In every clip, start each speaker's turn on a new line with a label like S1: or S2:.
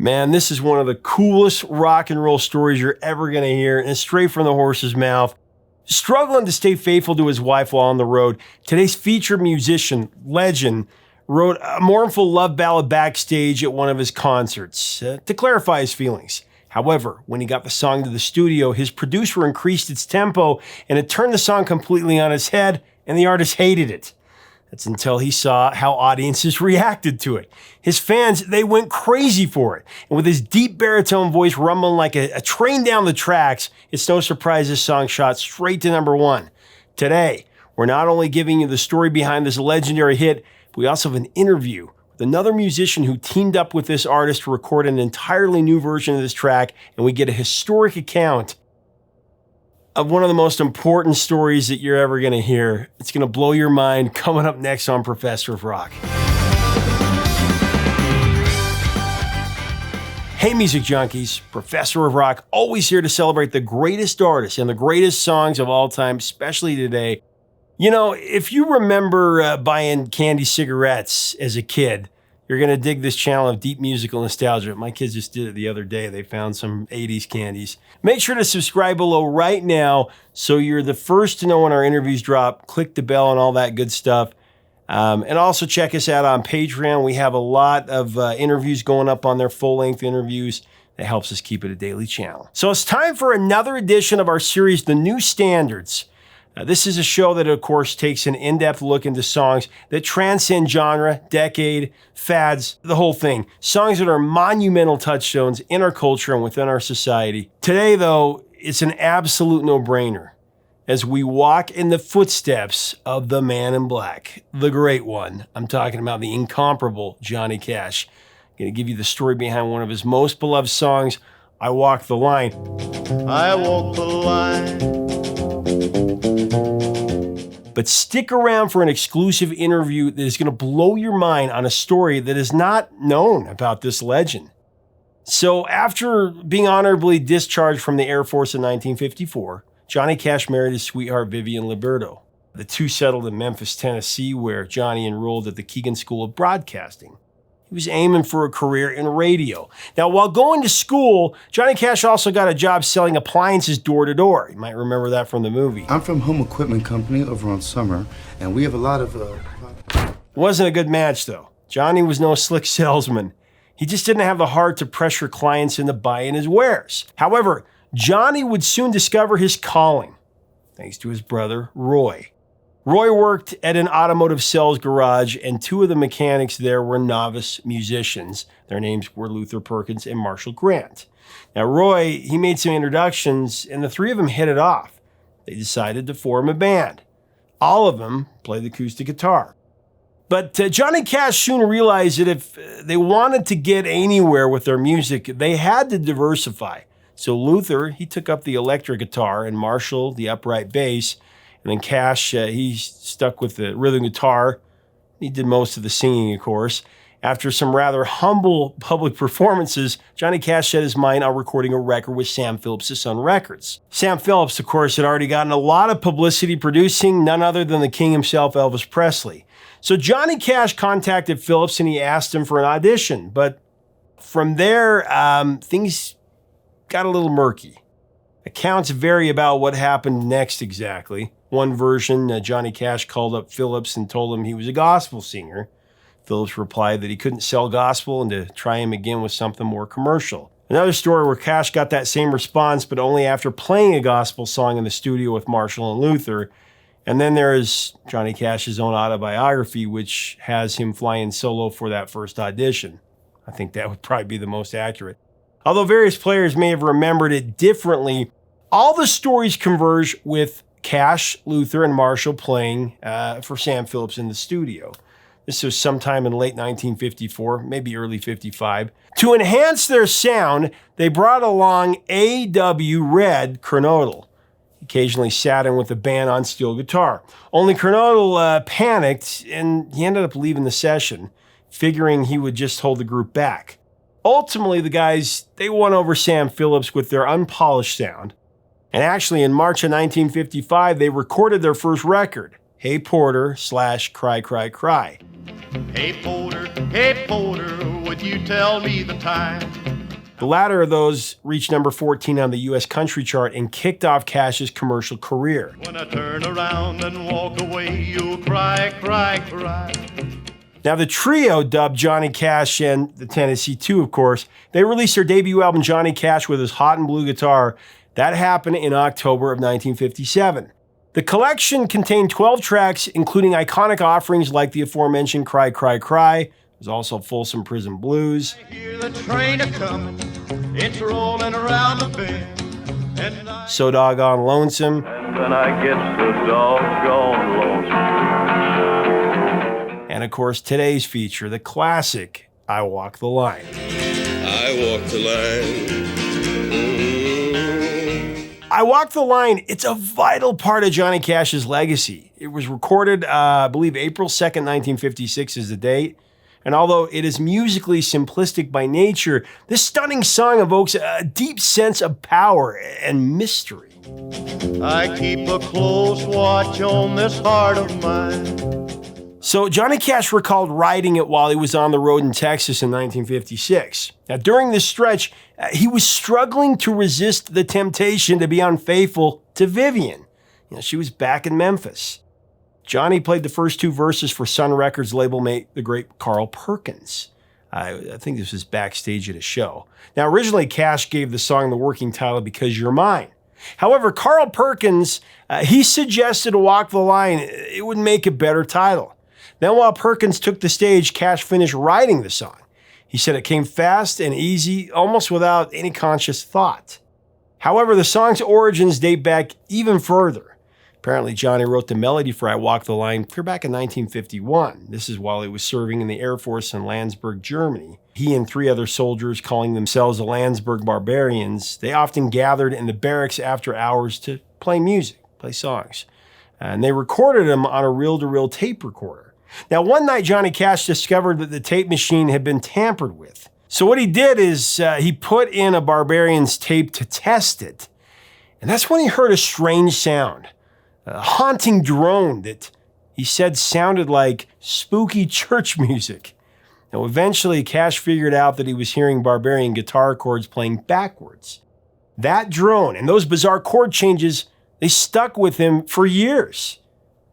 S1: Man, this is one of the coolest rock and roll stories you're ever going to hear, and straight from the horse's mouth. Struggling to stay faithful to his wife while on the road, today's featured musician, legend, wrote a mournful love ballad backstage at one of his concerts to clarify his feelings. However, when he got the song to the studio, his producer increased its tempo and it turned the song completely on its head, and the artist hated it. That's until he saw how audiences reacted to it. His fans, they went crazy for it. And with his deep baritone voice rumbling like a train down the tracks, it's no surprise this song shot straight to #1. Today, we're not only giving you the story behind this legendary hit, but we also have an interview with another musician who teamed up with this artist to record an entirely new version of this track, and we get a historic account of one of the most important stories that you're ever going to hear. It's going to blow your mind, coming up next on Professor of Rock. Hey music junkies, Professor of Rock, always here to celebrate the greatest artists and the greatest songs of all time, especially today. You know, if you remember buying candy cigarettes as a kid, you're going to dig this channel of deep musical nostalgia. My kids just did it the other day. They found some 80s candies. Make sure to subscribe below right now so you're the first to know when our interviews drop. Click the bell and all that good stuff. And also check us out on Patreon. We have a lot of interviews going up on there, full-length interviews. That helps us keep it a daily channel. So it's time for another edition of our series, The New Standards. This is a show that, of course, takes an in-depth look into songs that transcend genre, decade, fads, the whole thing. Songs that are monumental touchstones in our culture and within our society. Today, though, it's an absolute no-brainer as we walk in the footsteps of the man in black, the great one. I'm talking about the incomparable Johnny Cash. I'm going to give you the story behind one of his most beloved songs, I Walk the Line.
S2: I walk the line.
S1: But stick around for an exclusive interview that is going to blow your mind on a story that is not known about this legend. So after being honorably discharged from the Air Force in 1954, Johnny Cash married his sweetheart Vivian Liberto. The two settled in Memphis, Tennessee, where Johnny enrolled at the Keegan School of Broadcasting. He was aiming for a career in radio. Now, while going to school, Johnny Cash also got a job selling appliances door to door. You might remember that from the movie.
S3: I'm from Home Equipment Company over on Summer, and we have a lot of...
S1: It wasn't a good match, though. Johnny was no slick salesman. He just didn't have the heart to pressure clients into buying his wares. However, Johnny would soon discover his calling, thanks to his brother, Roy. Roy worked at an automotive sales garage, and two of the mechanics there were novice musicians. Their names were Luther Perkins and Marshall Grant. Now, Roy, he made some introductions, and the three of them hit it off. They decided to form a band. All of them played the acoustic guitar. But Johnny Cash soon realized that if they wanted to get anywhere with their music, they had to diversify. So Luther, he took up the electric guitar, and Marshall, the upright bass. And then Cash, he stuck with the rhythm guitar. He did most of the singing, of course. After some rather humble public performances, Johnny Cash set his mind on recording a record with Sam Phillips of Sun Records. Sam Phillips, of course, had already gotten a lot of publicity producing none other than the king himself, Elvis Presley. So Johnny Cash contacted Phillips and he asked him for an audition. But from there, things got a little murky. Accounts vary about what happened next exactly. One version, Johnny Cash called up Phillips and told him he was a gospel singer. Phillips replied that he couldn't sell gospel and to try him again with something more commercial. Another story where Cash got that same response, but only after playing a gospel song in the studio with Marshall and Luther. And then there is Johnny Cash's own autobiography, which has him flying solo for that first audition. I think that would probably be the most accurate. Although various players may have remembered it differently, all the stories converge with Cash, Luther, and Marshall playing for Sam Phillips in the studio. This was sometime in late 1954, maybe early 55. To enhance their sound, they brought along A.W. Red Kernodle. He occasionally sat in with the band on steel guitar. Only Kernodle panicked, and he ended up leaving the session, figuring he would just hold the group back. Ultimately, the guys, they won over Sam Phillips with their unpolished sound. And actually, in March of 1955, they recorded their first record, Hey Porter / Cry Cry Cry.
S2: Hey Porter, would you tell me the time?
S1: The latter of those reached number 14 on the U.S. country chart and kicked off Cash's commercial career.
S2: When I turn around and walk away, you'll cry, cry, cry.
S1: Now, the trio, dubbed Johnny Cash and the Tennessee Two, of course, they released their debut album, Johnny Cash with His Hot and Blue Guitar. That happened in October of 1957. The collection contained 12 tracks, including iconic offerings like the aforementioned Cry, Cry, Cry. There's also Folsom Prison Blues.
S2: I hear the train a-comin', it's rolling around the bend, and I...
S1: So Doggone Lonesome.
S4: And then I get so doggone lonesome.
S1: And of course, today's feature, the classic, I Walk the Line.
S5: I walk the line.
S1: I Walk the Line, it's a vital part of Johnny Cash's legacy. It was recorded, I believe, April 2nd, 1956 is the date. And although it is musically simplistic by nature, this stunning song evokes a deep sense of power and mystery.
S2: I keep a close watch on this heart of mine.
S1: So Johnny Cash recalled writing it while he was on the road in Texas in 1956. Now, during this stretch, he was struggling to resist the temptation to be unfaithful to Vivian. She was back in Memphis. Johnny played the first two verses for Sun Records label mate, the great Carl Perkins. I think this was backstage at a show. Now, originally, Cash gave the song the working title, Because You're Mine. However, Carl Perkins, he suggested Walk the Line. It would make a better title. Then while Perkins took the stage, Cash finished writing the song. He said it came fast and easy, almost without any conscious thought. However, the song's origins date back even further. Apparently, Johnny wrote the melody for I Walk the Line clear back in 1951. This is while he was serving in the Air Force in Landsberg, Germany. He and 3 other soldiers, calling themselves the Landsberg Barbarians, they often gathered in the barracks after hours to play music, play songs. And they recorded them on a reel-to-reel tape recorder. Now, one night, Johnny Cash discovered that the tape machine had been tampered with. So what he did is he put in a Barbarians tape to test it. And that's when he heard a strange sound. A haunting drone that he said sounded like spooky church music. Now, eventually, Cash figured out that he was hearing Barbarian guitar chords playing backwards. That drone and those bizarre chord changes, they stuck with him for years.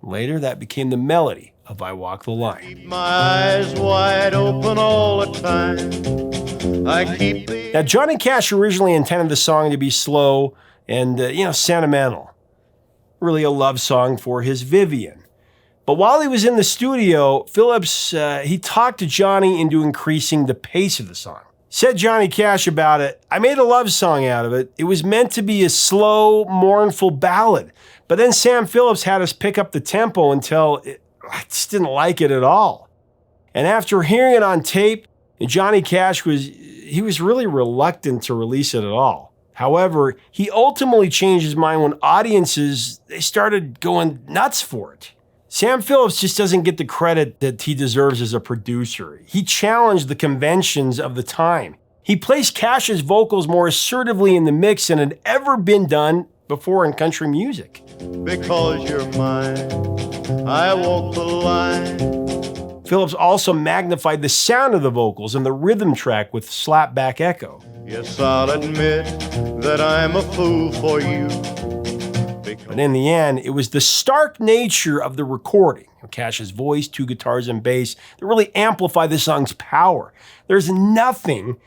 S1: Later, that became the melody of I Walk the Line.
S2: Keep my eyes wide open all the time. I keep the...
S1: Now, Johnny Cash originally intended the song to be slow and, sentimental. Really a love song for his Vivian. But while he was in the studio, Phillips, he talked to Johnny into increasing the pace of the song. Said Johnny Cash about it, I made a love song out of it. It was meant to be a slow, mournful ballad. But then Sam Phillips had us pick up the tempo until I just didn't like it at all. And after hearing it on tape, Johnny Cash was really reluctant to release it at all. However, he ultimately changed his mind when audiences, they started going nuts for it. Sam Phillips just doesn't get the credit that he deserves as a producer. He challenged the conventions of the time. He placed Cash's vocals more assertively in the mix than had ever been done before in country music.
S2: Because you're mine, I walk the line.
S1: Phillips also magnified the sound of the vocals and the rhythm track with slapback echo.
S2: Yes, I'll admit that I'm a fool for you.
S1: But in the end, it was the stark nature of the recording, Cash's voice, 2 guitars and bass, that really amplified the song's power. There's nothing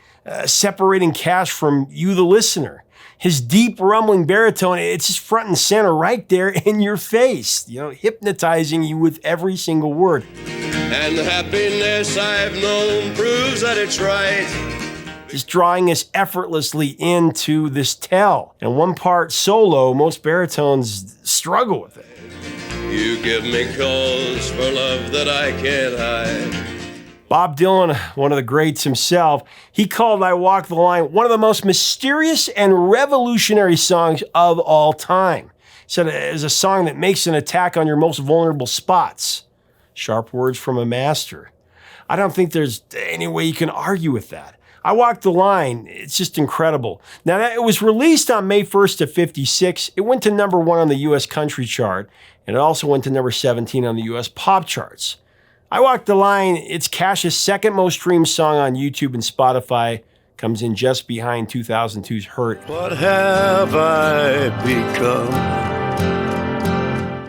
S1: separating Cash from you, the listener. His deep, rumbling baritone, it's just front and center right there in your face, hypnotizing you with every single word.
S5: And the happiness I've known proves that it's right.
S1: Just drawing us effortlessly into this tell. And one part solo, most baritones struggle with it.
S5: You give me cause for love that I can't hide.
S1: Bob Dylan, one of the greats himself, he called I Walk the Line one of the most mysterious and revolutionary songs of all time. He said it is a song that makes an attack on your most vulnerable spots. Sharp words from a master. I don't think there's any way you can argue with that. I Walk the Line, it's just incredible. Now, it was released on May 1st of 56. It went to number 1 on the U.S. country chart, and it also went to number 17 on the U.S. pop charts. I Walk the Line, it's Cash's second most streamed song on YouTube and Spotify, comes in just behind 2002's Hurt.
S5: What have I become?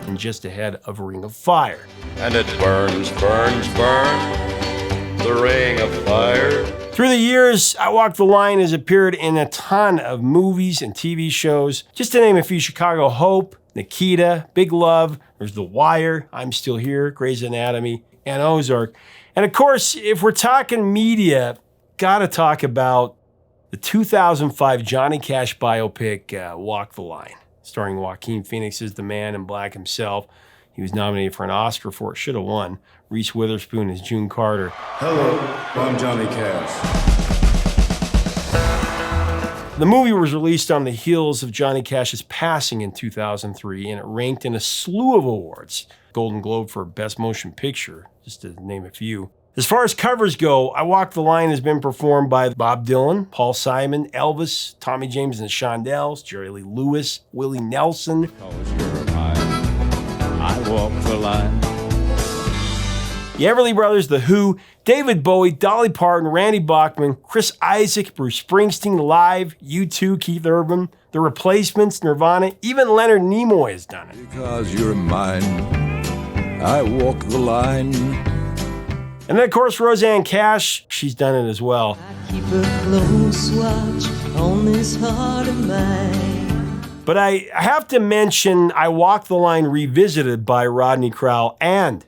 S1: And just ahead of Ring of Fire.
S5: And it burns, burns, burns, the ring of fire.
S1: Through the years, I Walk the Line has appeared in a ton of movies and TV shows. Just to name a few: Chicago Hope, Nikita, Big Love, there's The Wire, I'm Still Here, Grey's Anatomy, and Ozark. And of course, if we're talking media, gotta talk about the 2005 Johnny Cash biopic, Walk the Line, starring Joaquin Phoenix as the Man in Black himself. He was nominated for an Oscar for it, should have won. Reese Witherspoon as June Carter.
S3: Hello, I'm Johnny Cash.
S1: The movie was released on the heels of Johnny Cash's passing in 2003, and it ranked in a slew of awards. Golden Globe for Best Motion Picture, just to name a few. As far as covers go, I Walk the Line has been performed by Bob Dylan, Paul Simon, Elvis, Tommy James and the Shondells, Jerry Lee Lewis, Willie Nelson.
S6: I walk the line.
S1: The Everly Brothers, The Who, David Bowie, Dolly Parton, Randy Bachman, Chris Isaac, Bruce Springsteen, Live, U2, Keith Urban, The Replacements, Nirvana, even Leonard Nimoy has done it.
S6: Because you're mine, I walk the line.
S1: And then, of course, Roseanne Cash, she's done it as well.
S7: I keep a close watch on this heart of mine.
S1: But I have to mention I Walk the Line Revisited by Rodney Crowell and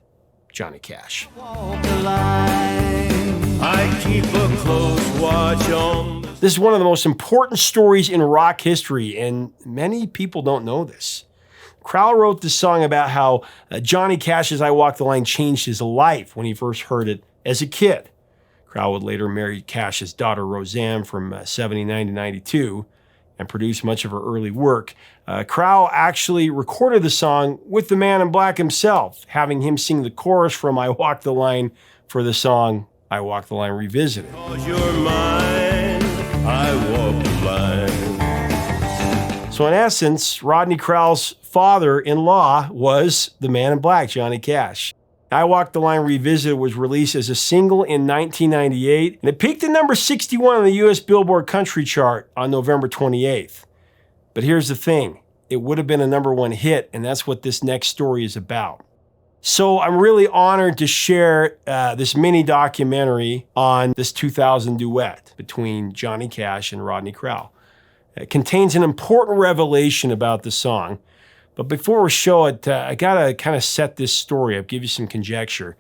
S1: Johnny Cash.
S2: Walk the line. I keep a close watch on.
S1: This is one of the most important stories in rock history, and many people don't know this. Crowell wrote this song about how Johnny Cash's I Walk the Line changed his life when he first heard it as a kid. Crowell would later marry Cash's daughter Roseanne from 79 to 92 and produced much of her early work. Crowell actually recorded the song with the Man in Black himself, having him sing the chorus from I Walk the Line for the song I Walk the Line Revisited.
S2: 'Cause you're mine, I walk the line.
S1: So in essence, Rodney Crowell's father-in-law was the Man in Black, Johnny Cash. I Walk the Line Revisited was released as a single in 1998, and it peaked at number 61 on the U.S. Billboard Country Chart on November 28th. But here's the thing, it would have been a number one hit, and that's what this next story is about. So I'm really honored to share this mini documentary on this 2000 duet between Johnny Cash and Rodney Crowell. It contains an important revelation about the song. But before we show it, I gotta kind of set this story up, give you some conjecture.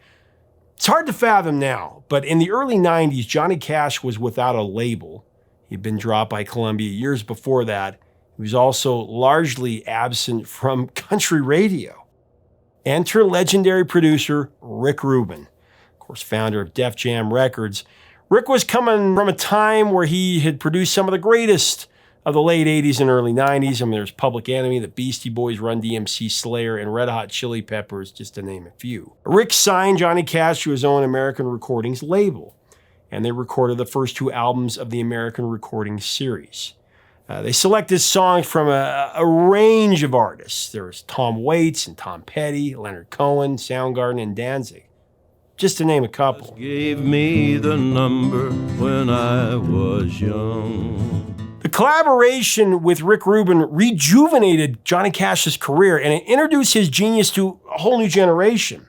S1: It's hard to fathom now, but in the early 90s, Johnny Cash was without a label. He'd been dropped by Columbia years before that. He was also largely absent from country radio. Enter legendary producer Rick Rubin, of course, founder of Def Jam Records. Rick was coming from a time where he had produced some of the greatest of the late 80s and early 90s. I mean, there's Public Enemy, the Beastie Boys, Run DMC, Slayer, and Red Hot Chili Peppers, just to name a few. Rick signed Johnny Cash to his own American Recordings label, and they recorded the first two albums of the American Recordings series. They selected songs from a range of artists. There was Tom Waits and Tom Petty, Leonard Cohen, Soundgarden, and Danzig, just to name a couple.
S2: Gave me the number when I was young.
S1: The collaboration with Rick Rubin rejuvenated Johnny Cash's career, and it introduced his genius to a whole new generation.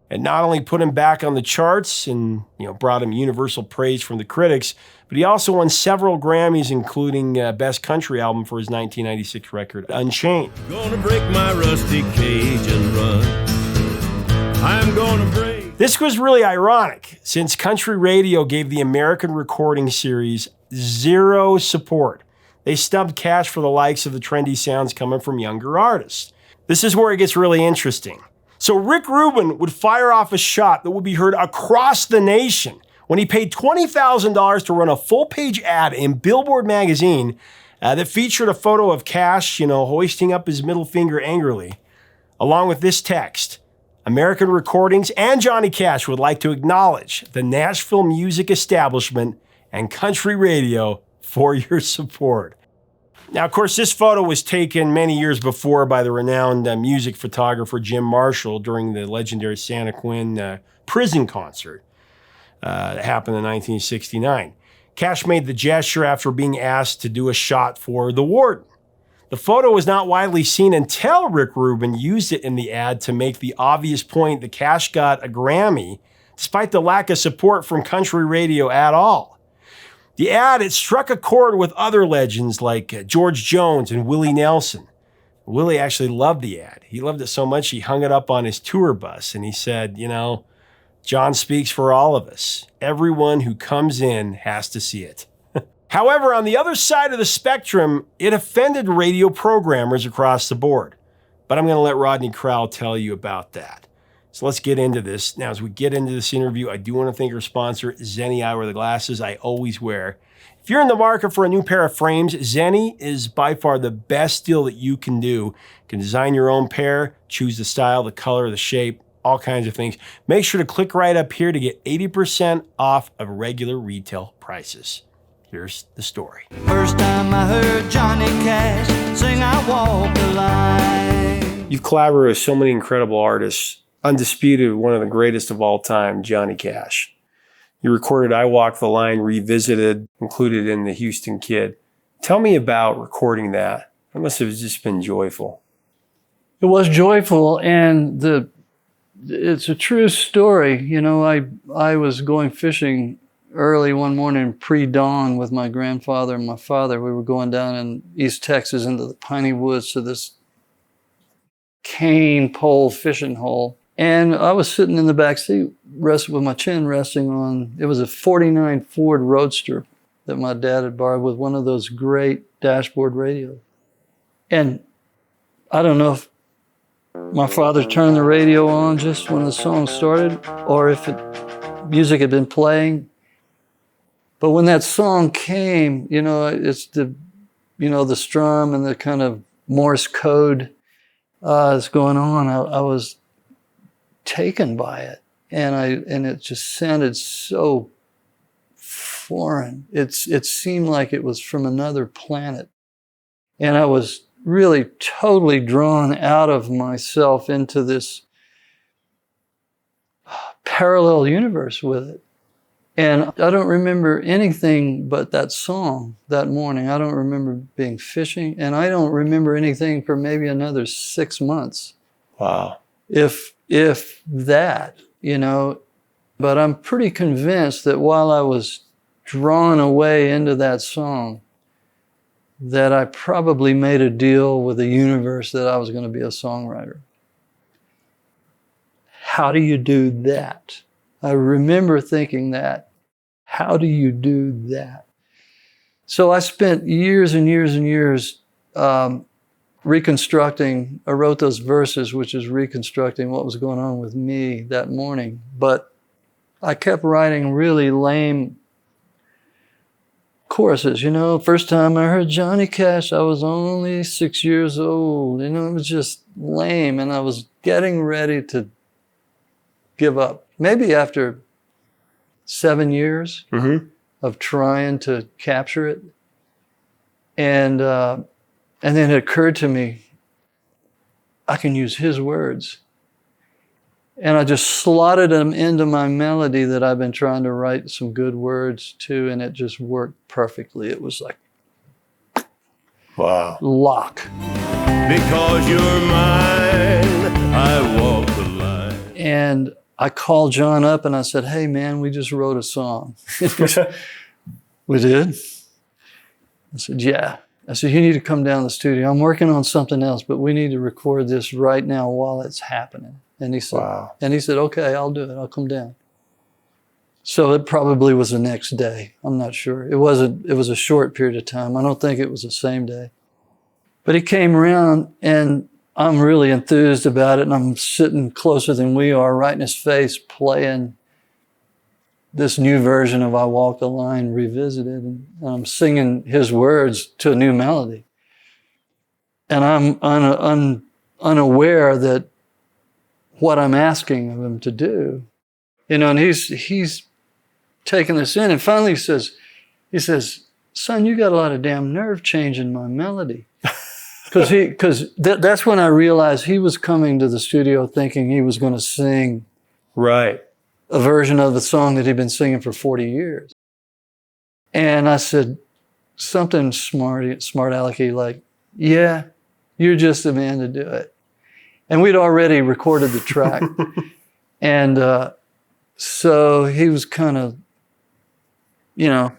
S1: It not only put him back on the charts and brought him universal praise from the critics, but he also won several Grammys, including Best Country Album for his 1996 record, Unchained.
S2: Gonna break my rusty cage and run. I'm gonna break.
S1: This was really ironic, since country radio gave the American Recording series zero support. They stubbed Cash for the likes of the trendy sounds coming from younger artists. This is where it gets really interesting. So Rick Rubin would fire off a shot that would be heard across the nation when he paid $20,000 to run a full-page ad in Billboard magazine that featured a photo of Cash, hoisting up his middle finger angrily, along with this text: American Recordings and Johnny Cash would like to acknowledge the Nashville music establishment and country radio for your support. Now, of course, this photo was taken many years before by the renowned music photographer Jim Marshall during the legendary Santa Quinn prison concert that happened in 1969. Cash made the gesture after being asked to do a shot for the warden. The photo was not widely seen until Rick Rubin used it in the ad to make the obvious point that Cash got a Grammy, despite the lack of support from country radio at all. The ad, it struck a chord with other legends like George Jones and Willie Nelson. Willie actually loved the ad. He loved it so much he hung it up on his tour bus and he said, John speaks for all of us. Everyone who comes in has to see it. However, on the other side of the spectrum, it offended radio programmers across the board. But I'm going to let Rodney Crowell tell you about that. So let's get into this. Now, as we get into this interview, I do want to thank our sponsor, Zenni Eyewear, the glasses I always wear. If you're in the market for a new pair of frames, Zenni is by far the best deal that you can do. You can design your own pair, choose the style, the color, the shape, all kinds of things. Make sure to click right up here to get 80% off of regular retail prices. Here's the story.
S7: First time I heard Johnny Cash sing I Walk the Line.
S1: You've collaborated with so many incredible artists. Undisputed, one of the greatest of all time, Johnny Cash. You recorded I Walk the Line Revisited, included in the Houston Kid. Tell me about recording that. It must have just been joyful.
S8: It was joyful, and it's a true story. I was going fishing early one morning, pre-dawn, with my grandfather and my father. We were going down in East Texas into the piney woods to this cane pole fishing hole. And I was sitting in the back seat with my chin resting on, it was a 49 Ford Roadster that my dad had borrowed with one of those great dashboard radios. And I don't know if my father turned the radio on just when the song started or if music had been playing. But when that song came, it's the strum and the kind of Morse code that's going on. I was taken by it, and it just sounded so foreign. It seemed like it was from another planet, and I was really totally drawn out of myself into this parallel universe with it. And I don't remember anything but that song that morning. I don't remember being fishing, and I don't remember anything for maybe another 6 months.
S1: Wow.
S8: If that, But I'm pretty convinced that while I was drawn away into that song, that I probably made a deal with the universe that I was going to be a songwriter. How do you do that? I remember thinking that. How do you do that? So I spent years and years and years reconstructing. I wrote those verses, which is reconstructing what was going on with me that morning. But I kept writing really lame choruses. First time I heard Johnny Cash, I was only 6 years old. It was just lame, and I was getting ready to give up. Maybe after 7 years of trying to capture it. And then it occurred to me, I can use his words. And I just slotted them into my melody that I've been trying to write some good words to, and it just worked perfectly. It was like,
S1: wow.
S8: Lock.
S5: Because you're mine, I walk the line.
S8: And I called John up and I said, hey man, we just wrote a song. We did? I said, yeah. I said, you need to come down to the studio. I'm working on something else, but we need to record this right now while it's happening. And he said,
S1: wow.
S8: Okay, I'll do it. I'll come down. So it probably was the next day. I'm not sure. It was a short period of time. I don't think it was the same day. But he came around and I'm really enthused about it, and I'm sitting closer than we are, right in his face, playing this new version of I Walk the Line Revisited, and I'm singing his words to a new melody. And I'm unaware that what I'm asking of him to do, and he's taking this in, and finally he says, son, you got a lot of damn nerve changing my melody. Because that's when I realized he was coming to the studio thinking he was going to sing
S1: right.
S8: a version of the song that he'd been singing for 40 years. And I said something smart alecky like, yeah, you're just the man to do it. And we'd already recorded the track. And so he was kind of, you know,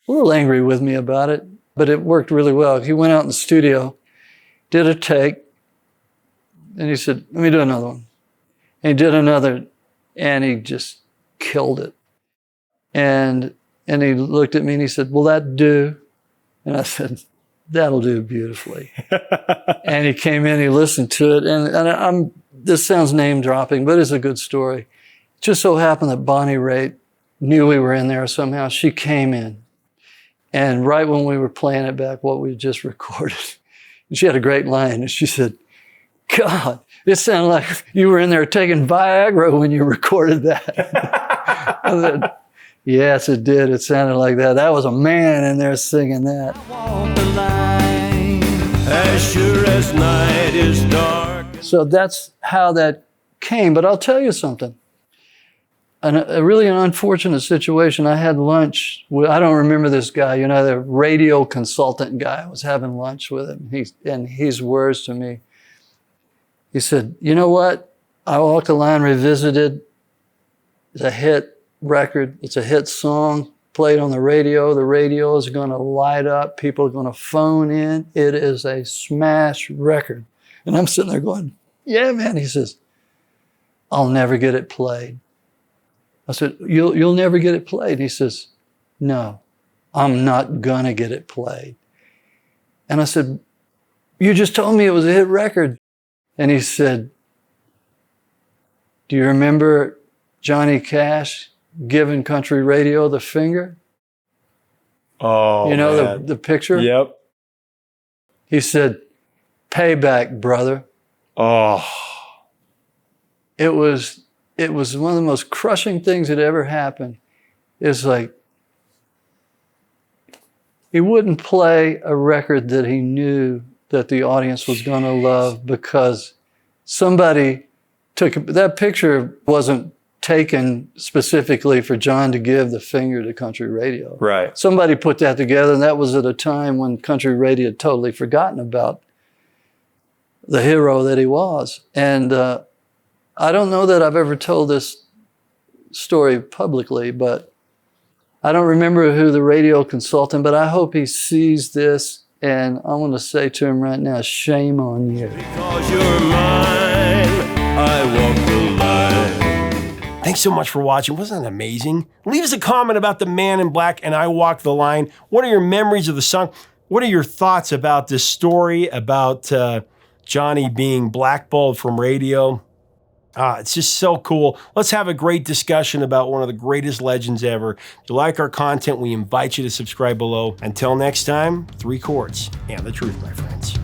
S8: a little angry with me about it, but it worked really well. He went out in the studio, did a take, and he said, let me do another one. And he did another, and he just killed it. And he looked at me and he said, will that do? And I said, that'll do beautifully. And he came in, he listened to it, and this sounds name dropping, but it's a good story. It just so happened that Bonnie Raitt knew we were in there somehow. She came in, and right when we were playing it back, what we just recorded, and she had a great line, and she said, God, it sounded like you were in there taking Viagra when you recorded that. I said, yes, it did. It sounded like that. That was a man in there singing that.
S7: Walk the line.
S5: As sure as night is dark.
S8: So that's how that came. But I'll tell you something. A really unfortunate situation. I had lunch with, I don't remember this guy, you know, the radio consultant guy. I was having lunch with him. And his words to me, he said, you know what? I Walk the Line Revisited is a hit record. It's a hit song played on the radio. The radio is going to light up. People are going to phone in. It is a smash record. And I'm sitting there going, yeah, man. He says, I'll never get it played. I said, you'll never get it played. He says, no, I'm not going to get it played. And I said, you just told me it was a hit record. And he said, do you remember Johnny Cash giving country radio the finger?
S1: Oh,
S8: you know,
S1: man.
S8: the picture?
S1: Yep.
S8: He said, payback, brother.
S1: Oh.
S8: It was one of the most crushing things that ever happened. It's like, he wouldn't play a record that he knew that the audience was going to love because somebody took, that picture wasn't taken specifically for John to give the finger to country radio.
S1: Right.
S8: Somebody put that together, and that was at a time when country radio had totally forgotten about the hero that he was. And I don't know that I've ever told this story publicly, but I don't remember who the radio consultant, but I hope he sees this, and I want to say to him right now, shame on you.
S5: Because you're mine, I walk the line.
S1: Thanks so much for watching. Wasn't that amazing? Leave us a comment about The Man in Black and I Walk the Line. What are your memories of the song? What are your thoughts about this story, about Johnny being blackballed from radio? It's just so cool. Let's have a great discussion about one of the greatest legends ever. If you like our content, we invite you to subscribe below. Until next time, 3 chords and the truth, my friends.